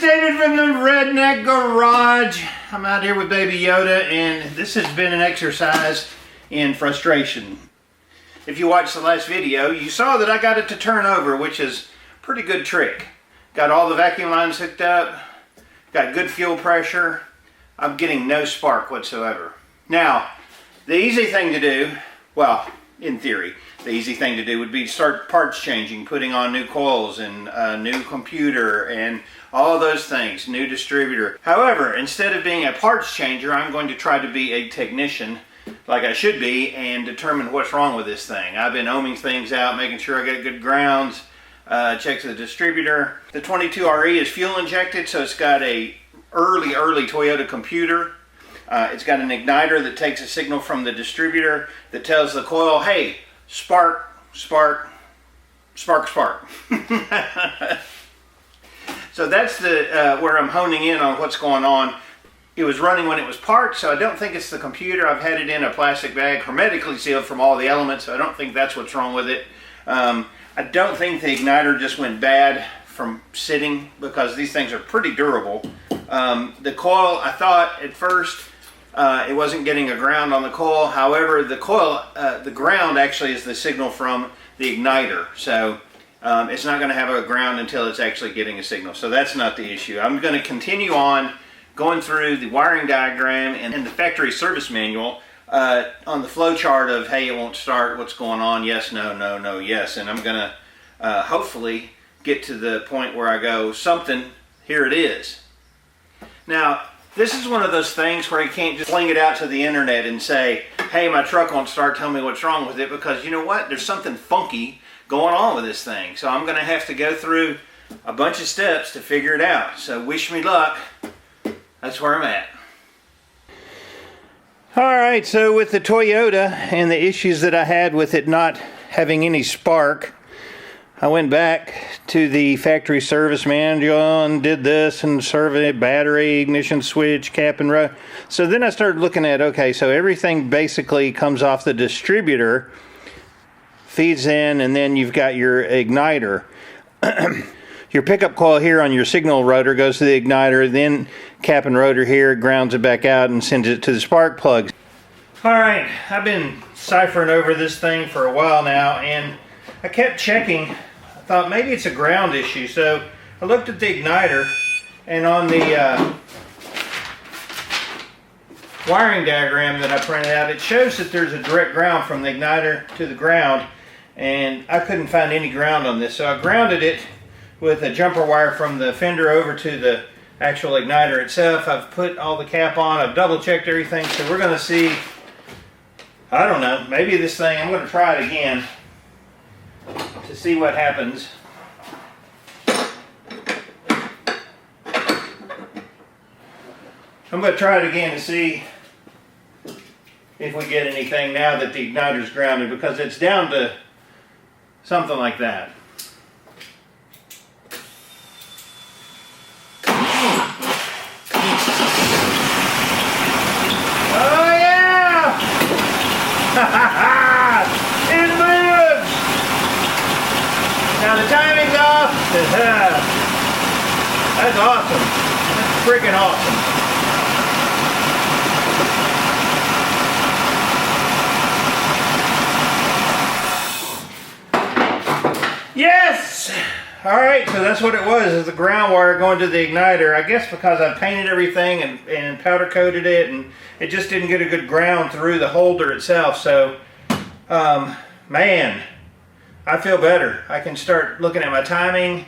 David from the Redneck Garage. I'm out here with Baby Yoda, and this has been an exercise in frustration. If you watched the last video, you saw that I got it to turn over, which is a pretty good trick. Got all the vacuum lines hooked up, got good fuel pressure. I'm getting no spark whatsoever. Now, the easy thing to do, well, in theory, the easy thing to do would be to start parts changing, putting on new coils and a new computer and all those things, new distributor. However, instead of being a parts changer, I'm going to try to be a technician like I should be and determine what's wrong with this thing. I've been ohming things out, making sure I get good grounds, check the distributor. The 22RE is fuel injected, so it's got a early Toyota computer. It's got an igniter that takes a signal from the distributor that tells the coil, hey, spark, spark, spark, spark. So that's the where I'm honing in on what's going on. It was running when it was parked, so I don't think it's the computer. I've had it in a plastic bag, hermetically sealed from all the elements, so I don't think that's what's wrong with it. I don't think the igniter just went bad from sitting, because these things are pretty durable. The coil, I thought at first it wasn't getting a ground on the coil. However, the coil, the ground actually is the signal from the igniter. So it's not going to have a ground until it's actually getting a signal. So that's not the issue. I'm going to continue on going through the wiring diagram and the factory service manual on the flow chart of, hey, it won't start, what's going on, yes, no, no, no, yes. And I'm going to hopefully get to the point where I go, something, here it is. Now, this is one of those things where you can't just fling it out to the internet and say, hey, my truck won't start, tell me what's wrong with it, because you know what? There's something funky going on with this thing. So I'm going to have to go through a bunch of steps to figure it out. So wish me luck. That's where I'm at. Alright, so with the Toyota and the issues that I had with it not having any spark, I went back to the factory service manual and did this and surveyed battery, ignition switch, cap and row. So then I started looking at, okay, so everything basically comes off the distributor, feeds in, and then you've got your igniter. Your pickup coil here on your signal rotor goes to the igniter, then cap and rotor here grounds it back out and sends it to the spark plug. Alright, I've been ciphering over this thing for a while now, and I kept checking. I thought maybe it's a ground issue, so I looked at the igniter, and on the wiring diagram that I printed out, it shows that there's a direct ground from the igniter to the ground, and I couldn't find any ground on this, so I grounded it with a jumper wire from the fender over to the actual igniter itself. I've put all the cap on, I've double checked everything, so we're going to see, I don't know, maybe this thing, I'm going to try it again to see what happens. I'm going to try it again to see if we get anything now that the igniter's grounded, because it's down to something like that. Oh yeah! It moves! Now the timing's off. That's awesome. That's freaking awesome. Yes! Alright, so that's what it was, is the ground wire going to the igniter. I guess because I painted everything and powder coated it, and it just didn't get a good ground through the holder itself. So, man, I feel better. I can start looking at my timing,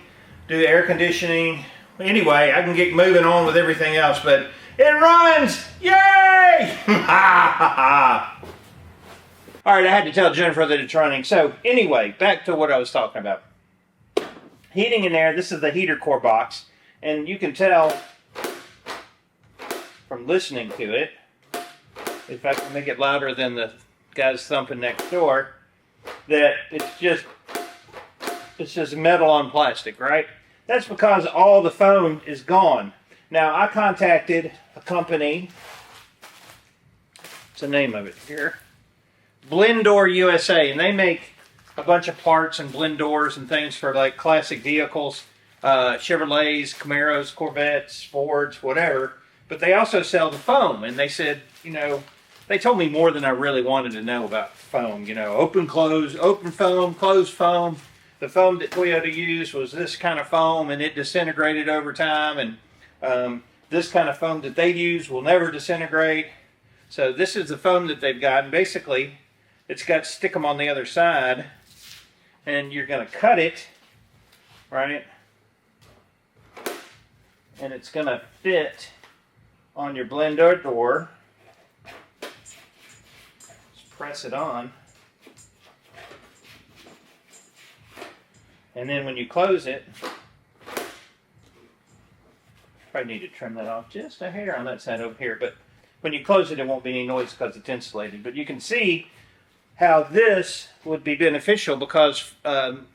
do air conditioning. Anyway, I can get moving on with everything else, but it runs! Yay! Alright, I had to tell Jennifer that it's running. So, anyway, back to what I was talking about. Heating in there, this is the heater core box, and you can tell from listening to it, if I can make it louder than the guys thumping next door, that it's just metal on plastic, right? That's because all the foam is gone. Now, I contacted a company, what's the name of it here? Blendor USA, and they make a bunch of parts and blend doors and things for like classic vehicles. Chevrolets, Camaros, Corvettes, Fords, whatever. But they also sell the foam, and they said, you know, they told me more than I really wanted to know about foam. You know, open foam, closed foam. The foam that Toyota used was this kind of foam, and it disintegrated over time. And this kind of foam that they use will never disintegrate. So this is the foam that they've got, and basically, it's got stick them on the other side, and you're going to cut it, right? And it's going to fit on your blender door. Just press it on. And then when you close it, probably need to trim that off just a hair on that side over here, but when you close it, it won't be any noise because it's insulated. But you can see how this would be beneficial because,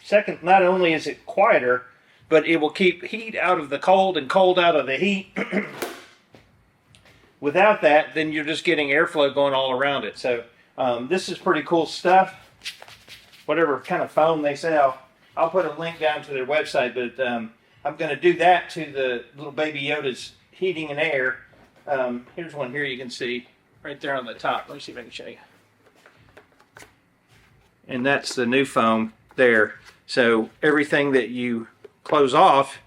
second, not only is it quieter, but it will keep heat out of the cold and cold out of the heat. Without that, then you're just getting airflow going all around it. So this is pretty cool stuff. Whatever kind of foam they sell, I'll put a link down to their website, but I'm going to do that to the little Baby Yoda's heating and air. Here's one here you can see right there on the top. Let me see if I can show you. And that's the new foam there. So everything that you close off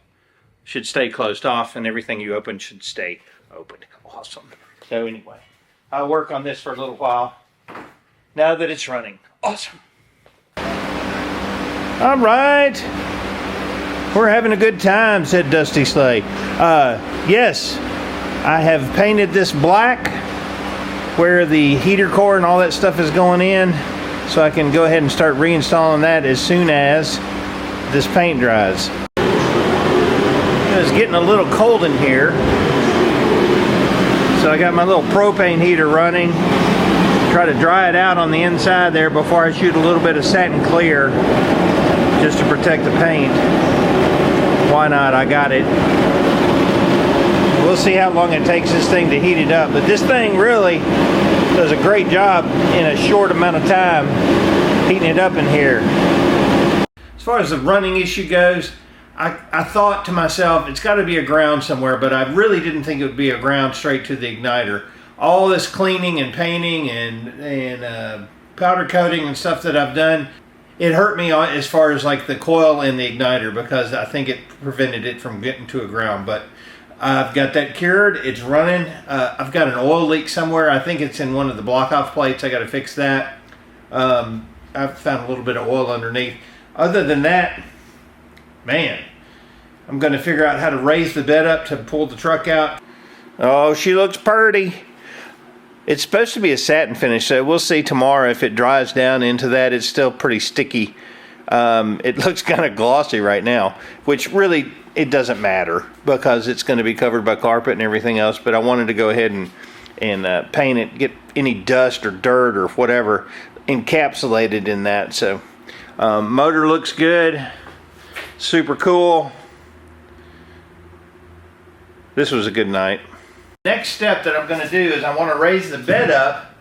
should stay closed off, and everything you open should stay open. Awesome. So anyway, I'll work on this for a little while now that it's running. Awesome. All right. We're having a good time, said Dusty Slay. Yes, I have painted this black where the heater core and all that stuff is going in, so I can go ahead and start reinstalling that as soon as this paint dries. It's getting a little cold in here, so I got my little propane heater running. Try to dry it out on the inside there before I shoot a little bit of satin clear just to protect the paint. Why not? I got it. We'll see how long it takes this thing to heat it up, but this thing really does a great job in a short amount of time heating it up in here. As far as the running issue goes, I thought to myself, it's got to be a ground somewhere, but I really didn't think it would be a ground straight to the igniter. All this cleaning and painting and powder coating and stuff that I've done, it hurt me as far as like the coil and the igniter, because I think it prevented it from getting to a ground. But I've got that cured. It's running. I've got an oil leak somewhere. I think it's in one of the block-off plates. I got to fix that. I've found a little bit of oil underneath. Other than that, man, I'm going to figure out how to raise the bed up to pull the truck out. Oh, she looks pretty. It's supposed to be a satin finish, so we'll see tomorrow if it dries down into that. It's still pretty sticky. It looks kind of glossy right now, which really, it doesn't matter because it's going to be covered by carpet and everything else, but I wanted to go ahead and paint it, get any dust or dirt or whatever encapsulated in that. So motor looks good, super cool. This was a good night. Next step that I'm going to do is I want to raise the bed up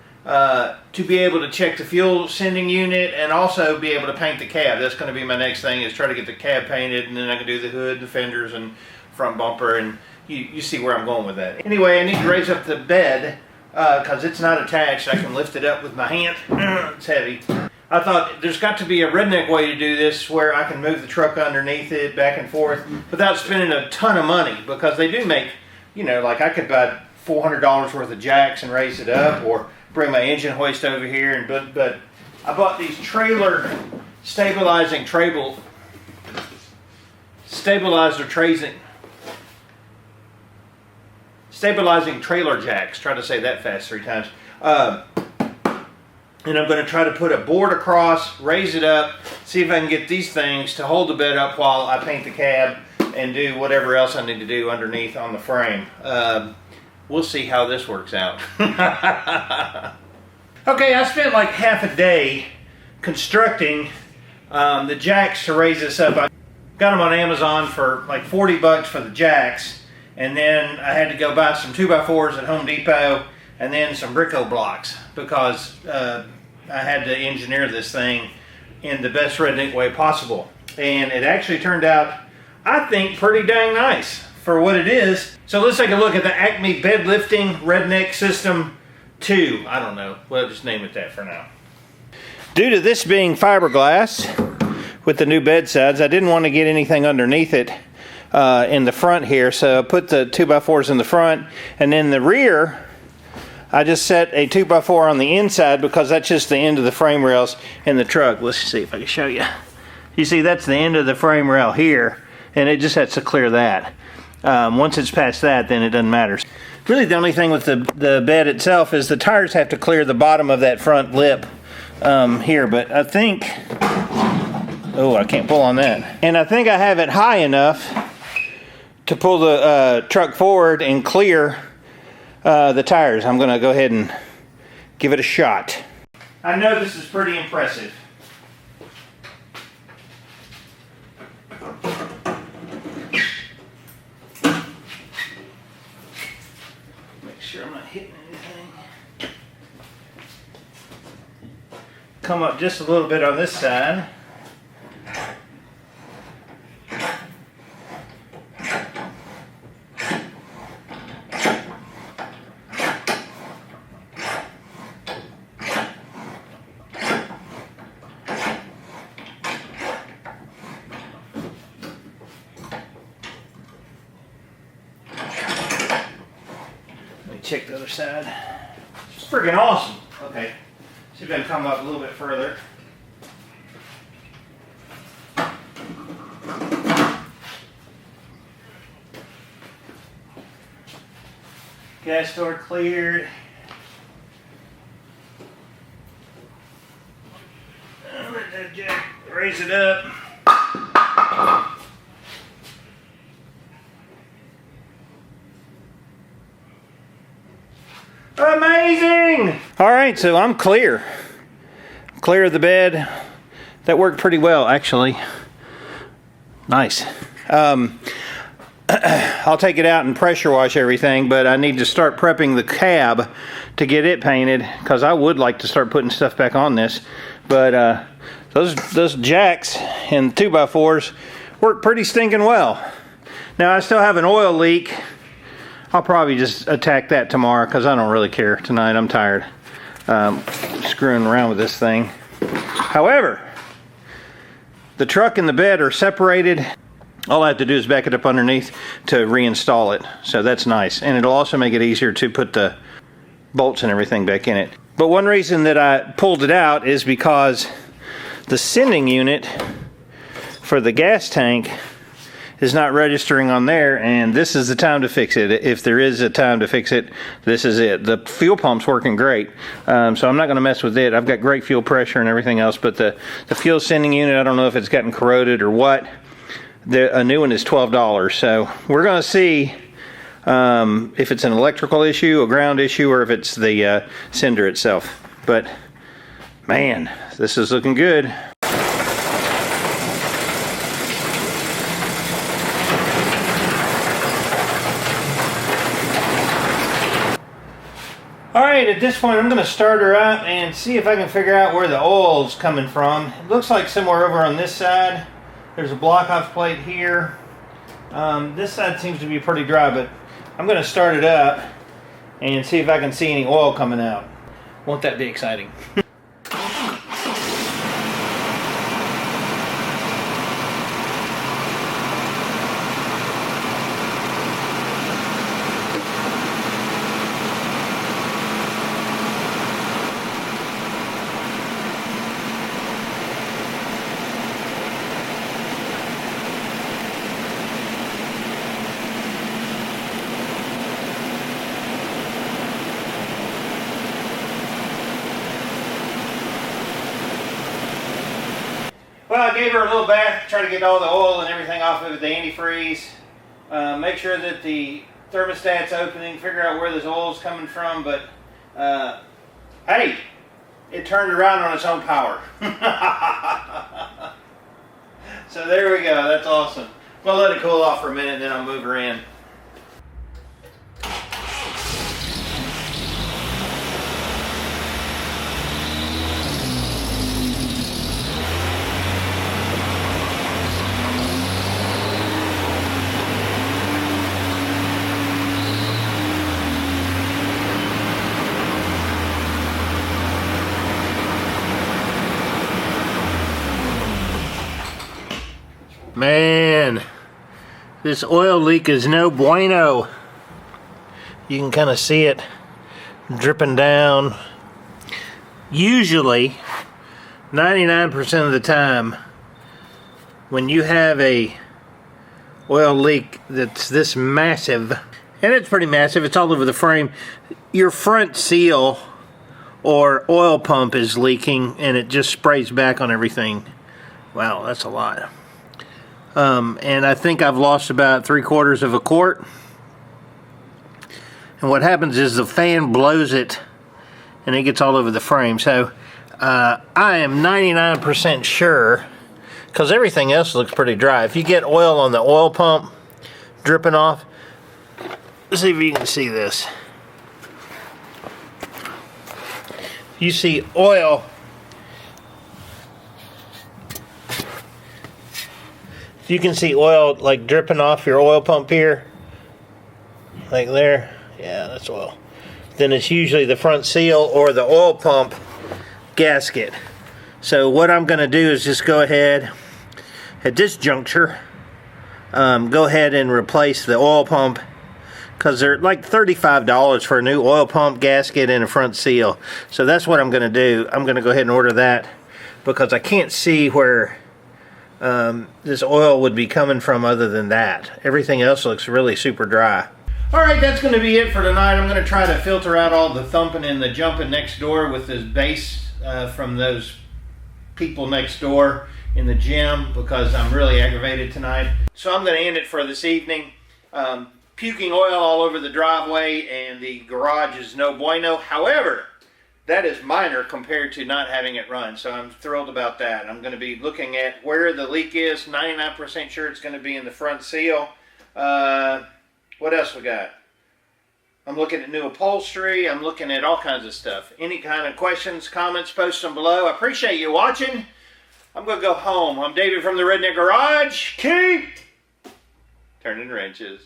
to be able to check the fuel sending unit and also be able to paint the cab. That's going to be my next thing, is try to get the cab painted, and then I can do the hood, the fenders, and front bumper, and you see where I'm going with that. Anyway, I need to raise up the bed because it's not attached. I can lift it up with my hand. It's heavy. I thought there's got to be a redneck way to do this where I can move the truck underneath it back and forth without spending a ton of money, because they do make, you know, like I could buy $400 worth of jacks and raise it up, or bring my engine hoist over here. And but I bought these trailer stabilizing trailer jacks. Try to say that fast 3 times. And I'm going to try to put a board across, raise it up, see if I can get these things to hold the bed up while I paint the cab and do whatever else I need to do underneath on the frame. We'll see how this works out. Okay, I spent like half a day constructing the jacks to raise this up. I got them on Amazon for like 40 bucks for the jacks, and then I had to go buy some 2x4s at Home Depot and then some Brico blocks, because I had to engineer this thing in the best redneck way possible. And it actually turned out I think, pretty dang nice for what it is. So let's take a look at the Acme Bed Lifting Redneck System 2. I don't know. We'll just name it that for now. Due to this being fiberglass with the new bed sides, I didn't want to get anything underneath it in the front here, so I put the 2x4s in the front, and then the rear I just set a 2x4 on the inside because that's just the end of the frame rails in the truck. Let's see if I can show you. You see, that's the end of the frame rail here, and it just has to clear that. Once it's past that, then it doesn't matter. Really, the only thing with the bed itself is the tires have to clear the bottom of that front lip here, but I think, oh, I can't pull on that. And I think I have it high enough to pull the truck forward and clear the tires. I'm going to go ahead and give it a shot. I know this is pretty impressive. Make sure I'm not hitting anything. Come up just a little bit on this side. Check the other side. It's freaking awesome. Okay, see if I can come up a little bit further. Gas door cleared. Let that jack raise it up. Amazing! All right, so I'm clear. Clear of the bed. That worked pretty well, actually. Nice. I'll take it out and pressure wash everything, but I need to start prepping the cab to get it painted, because I would like to start putting stuff back on this. But those jacks and 2x4s work pretty stinking well. Now, I still have an oil leak. I'll probably just attack that tomorrow because I don't really care tonight. I'm tired screwing around with this thing. However, the truck and the bed are separated. All I have to do is back it up underneath to reinstall it. So that's nice. And it'll also make it easier to put the bolts and everything back in it. But one reason that I pulled it out is because the sending unit for the gas tank is not registering on there, and this is the time to fix it. If there is a time to fix it, this is it. The fuel pump's working great, so I'm not going to mess with it. I've got great fuel pressure and everything else, but the fuel sending unit, I don't know if it's gotten corroded or what. A new one is $12, so we're going to see if it's an electrical issue, a ground issue, or if it's the sender itself. But man, this is looking good. Alright, at this point I'm going to start her up and see if I can figure out where the oil's coming from. It looks like somewhere over on this side. There's a block-off plate here. This side seems to be pretty dry, but I'm going to start it up and see if I can see any oil coming out. Won't that be exciting? Well, I gave her a little bath to try to get all the oil and everything off of it, the antifreeze. Make sure that the thermostat's opening, figure out where this oil's coming from, but hey, it turned around on its own power. So there we go, that's awesome. We'll let it cool off for a minute and then I'll move her in. Man, this oil leak is no bueno. You can kind of see it dripping down. Usually, 99% of the time, when you have a oil leak that's this massive, and it's pretty massive, it's all over the frame, your front seal or oil pump is leaking and it just sprays back on everything. Wow, that's a lot. And I think I've lost about 3/4 of a quart. And what happens is the fan blows it and it gets all over the frame. So I am 99% sure, because everything else looks pretty dry. If you get oil on the oil pump dripping off, let's see if you can see this. You see oil you can see oil like dripping off your oil pump here, like there. Yeah, that's oil. Then it's usually the front seal or the oil pump gasket. So what I'm going to do is just go ahead at this juncture, go ahead and replace the oil pump, because they're like $35 for a new oil pump gasket and a front seal. So that's what I'm going to do. I'm going to go ahead and order that, because I can't see where this oil would be coming from other than that. Everything else looks really super dry. Alright, that's going to be it for tonight. I'm going to try to filter out all the thumping and the jumping next door with this bass from those people next door in the gym, because I'm really aggravated tonight. So I'm going to end it for this evening. Puking oil all over the driveway and the garage is no bueno. However, that is minor compared to not having it run, so I'm thrilled about that. I'm going to be looking at where the leak is. 99% sure it's going to be in the front seal. What else we got? I'm looking at new upholstery. I'm looking at all kinds of stuff. Any kind of questions, comments, post them below. I appreciate you watching. I'm going to go home. I'm David from the Redneck Garage. Keep turning wrenches.